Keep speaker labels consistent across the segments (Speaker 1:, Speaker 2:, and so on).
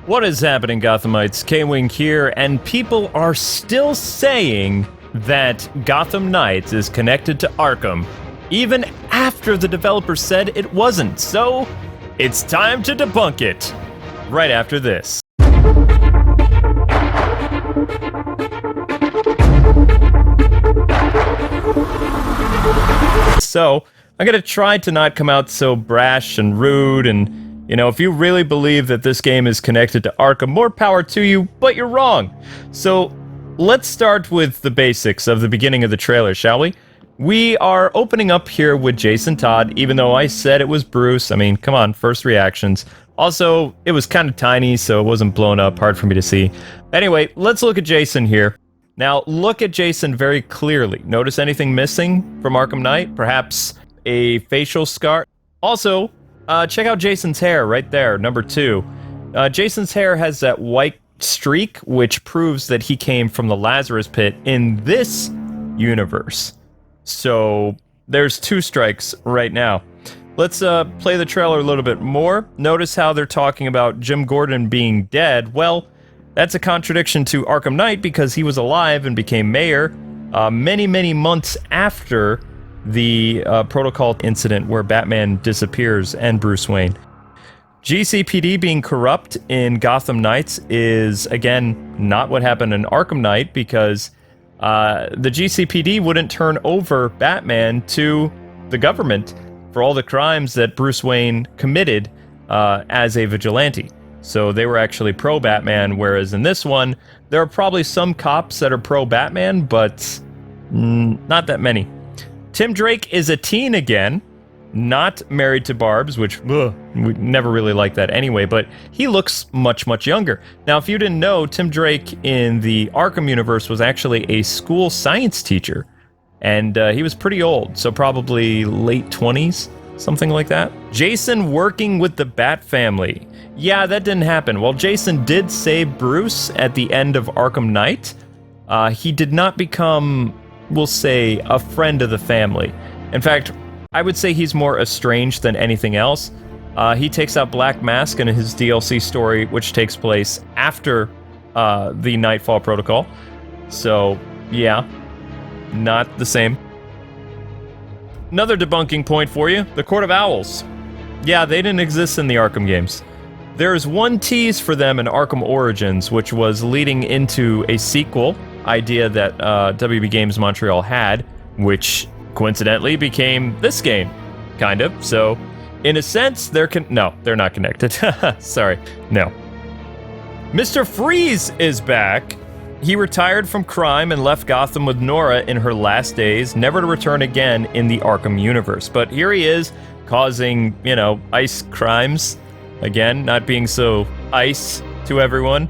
Speaker 1: What is happening, Gothamites? Kwing here, and people are still saying that Gotham Knights is connected to Arkham, even after the developer said it wasn't. So, it's time to debunk it, right after this. So, I'm gonna try to not come out so brash and rude, and you know, if you really believe that this game is connected to Arkham, more power to you, but you're wrong. So, let's start with the basics of the beginning of the trailer, shall we? We are opening up here with Jason Todd, even though I said it was Bruce. I mean, come on, first reactions. Also, it was kind of tiny, so it wasn't blown up, hard for me to see. Anyway, let's look at Jason here. Now, look at Jason very clearly. Notice anything missing from Arkham Knight? Perhaps a facial scar? Also, check out Jason's hair right there, number 2. Jason's hair has that white streak, which proves that he came from the Lazarus Pit in this universe. So, there's 2 strikes right now. Let's play the trailer a little bit more. Notice how they're talking about Jim Gordon being dead. Well, that's a contradiction to Arkham Knight because he was alive and became mayor many months after the protocol incident where Batman disappears and Bruce Wayne. GCPD being corrupt in Gotham Knights is, again, not what happened in Arkham Knight because the GCPD wouldn't turn over Batman to the government for all the crimes that Bruce Wayne committed as a vigilante. So they were actually pro-Batman, whereas in this one, there are probably some cops that are pro-Batman, but not that many. Tim Drake is a teen again, not married to Barbs, which we never really liked that anyway, but he looks much younger. Now, if you didn't know, Tim Drake in the Arkham universe was actually a school science teacher, and he was pretty old, so probably late 20s, something like that. Jason working with the Bat Family. Yeah, that didn't happen. While Jason did save Bruce at the end of Arkham Knight, he did not become, we'll say, a friend of the family. In fact, I would say he's more estranged than anything else. He takes out Black Mask in his DLC story, which takes place after the Knightfall protocol. So, yeah, not the same. Another debunking point for you, the Court of Owls. Yeah, they didn't exist in the Arkham games. There's one tease for them in Arkham Origins, which was leading into a sequel idea that WB Games Montreal had, which coincidentally became this game, kind of. So, in a sense, no, they're not connected. Sorry, no. Mr. Freeze is back. He retired from crime and left Gotham with Nora in her last days, never to return again in the Arkham universe. But here he is, causing, you know, ice crimes. Again, not being so ice to everyone.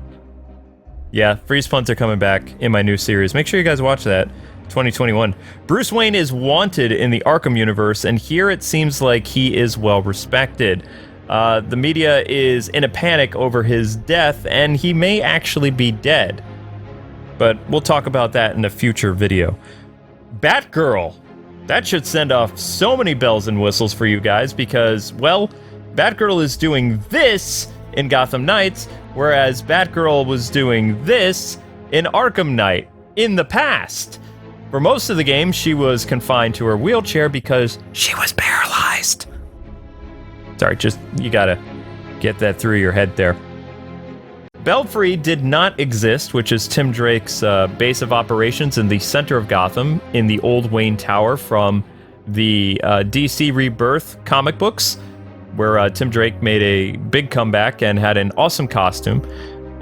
Speaker 1: Yeah, Freeze Punts are coming back in my new series. Make sure you guys watch that. 2021. Bruce Wayne is wanted in the Arkham universe, and here it seems like he is well respected. The media is in a panic over his death, and he may actually be dead. But we'll talk about that in a future video. Batgirl. That should send off so many bells and whistles for you guys because, well, Batgirl is doing this in Gotham Knights, whereas Batgirl was doing this in Arkham Knight in the past. For most of the game, she was confined to her wheelchair because she was paralyzed. Sorry, just, you gotta get that through your head there. Belfry did not exist, which is Tim Drake's base of operations in the center of Gotham, in the old Wayne Tower from the DC Rebirth comic books, where Tim Drake made a big comeback and had an awesome costume.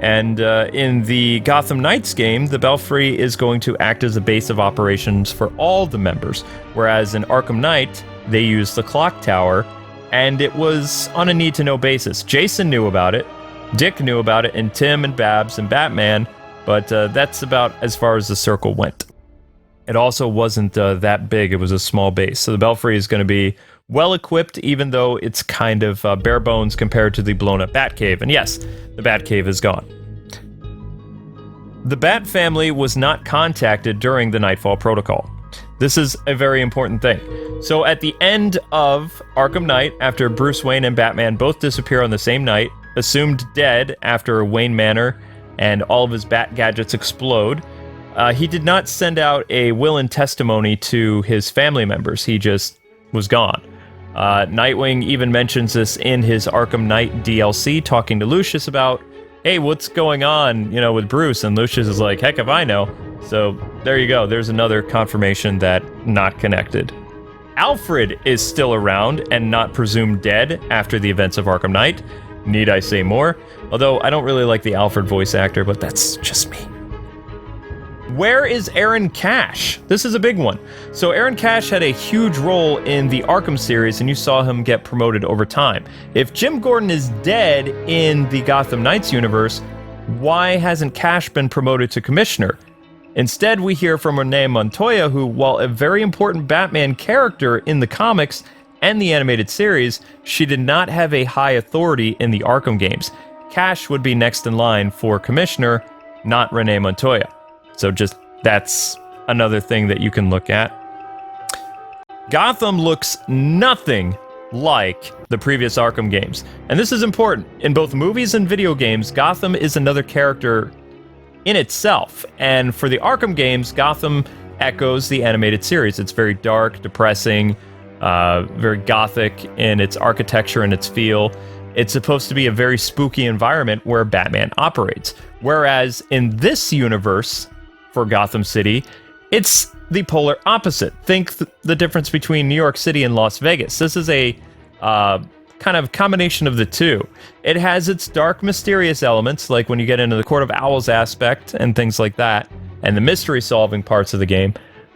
Speaker 1: And in the Gotham Knights game, the Belfry is going to act as a base of operations for all the members, whereas in Arkham Knight, they used the clock tower, and it was on a need-to-know basis. Jason knew about it, Dick knew about it, and Tim and Babs and Batman, but that's about as far as the circle went. It also wasn't that big, it was a small base, so the Belfry is going to be well-equipped, even though it's kind of bare bones compared to the blown-up Batcave. And yes, the Batcave is gone. The Bat Family was not contacted during the Knightfall Protocol. This is a very important thing. So at the end of Arkham Knight, after Bruce Wayne and Batman both disappear on the same night, assumed dead after Wayne Manor and all of his bat gadgets explode, he did not send out a will and testimony to his family members. He just was gone. Nightwing even mentions this in his Arkham Knight DLC, talking to Lucius about, hey, what's going on, with Bruce? And Lucius is like, heck if I know. So there you go. There's another confirmation that not connected. Alfred is still around and not presumed dead after the events of Arkham Knight. Need I say more? Although I don't really like the Alfred voice actor, but that's just me. Where is Aaron Cash? This is a big one. So Aaron Cash had a huge role in the Arkham series, and you saw him get promoted over time. If Jim Gordon is dead in the Gotham Knights universe, why hasn't Cash been promoted to commissioner? Instead, we hear from Renee Montoya, who, while a very important Batman character in the comics and the animated series, she did not have a high authority in the Arkham games. Cash would be next in line for commissioner, not Renee Montoya. So that's another thing that you can look at. Gotham looks nothing like the previous Arkham games. And this is important. In both movies and video games, Gotham is another character in itself. And for the Arkham games, Gotham echoes the animated series. It's very dark, depressing, very gothic in its architecture and its feel. It's supposed to be a very spooky environment where Batman operates. Whereas in this universe, for Gotham City, it's the polar opposite. Think the difference between New York City and Las Vegas. This is a kind of combination of the two. It has its dark, mysterious elements, like when you get into the Court of Owls aspect and things like that, and the mystery-solving parts of the game.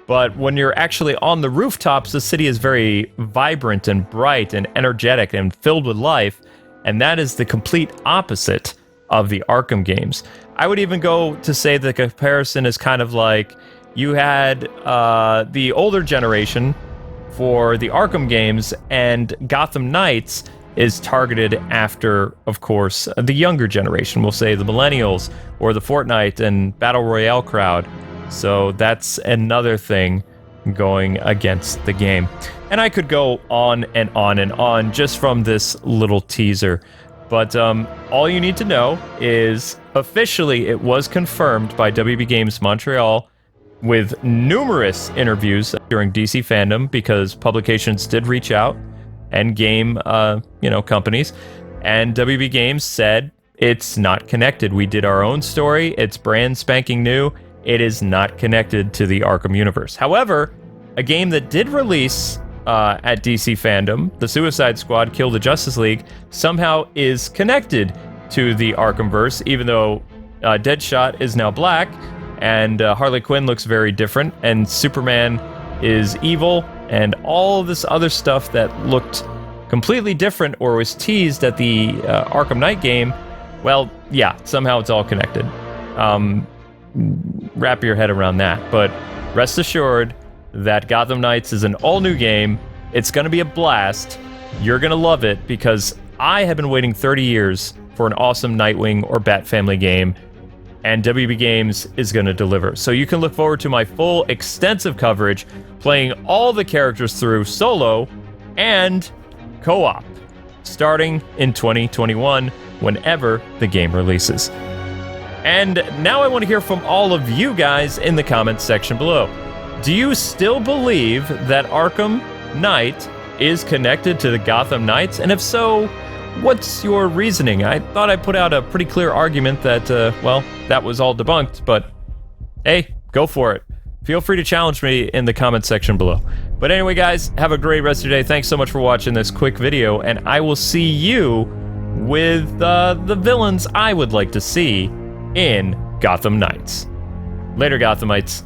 Speaker 1: But when you're actually on the rooftops, the city is very vibrant and bright and energetic and filled with life, and that is the complete opposite of the Arkham games. I would even go to say the comparison is kind of like you had the older generation for the Arkham games, and Gotham Knights is targeted after, of course, the younger generation. We'll say the millennials or the Fortnite and Battle Royale crowd. So that's another thing going against the game. And I could go on and on and on just from this little teaser. But all you need to know is officially it was confirmed by WB Games Montreal with numerous interviews during DC Fandom, because publications did reach out and game companies, and WB Games said it's not connected. We did our own story. It's brand spanking new. It is not connected to the Arkham universe. However, a game that did release at DC Fandom, The Suicide Squad Kill the Justice League, somehow is connected to the Arkhamverse, even though Deadshot is now black, and Harley Quinn looks very different, and Superman is evil, and all this other stuff that looked completely different or was teased at the Arkham Knight game. Well, yeah, somehow it's all connected. Wrap your head around that, but rest assured that Gotham Knights is an all-new game. It's going to be a blast. You're going to love it, because I have been waiting 30 years for an awesome Nightwing or Bat Family game, and WB Games is going to deliver. So you can look forward to my full, extensive coverage, playing all the characters through solo and co-op, starting in 2021, whenever the game releases. And now I want to hear from all of you guys in the comments section below. Do you still believe that Arkham Knight is connected to the Gotham Knights? And if so, what's your reasoning? I thought I put out a pretty clear argument that, that was all debunked, but hey, go for it. Feel free to challenge me in the comments section below. But anyway, guys, have a great rest of your day. Thanks so much for watching this quick video, and I will see you with the villains I would like to see in Gotham Knights. Later, Gothamites.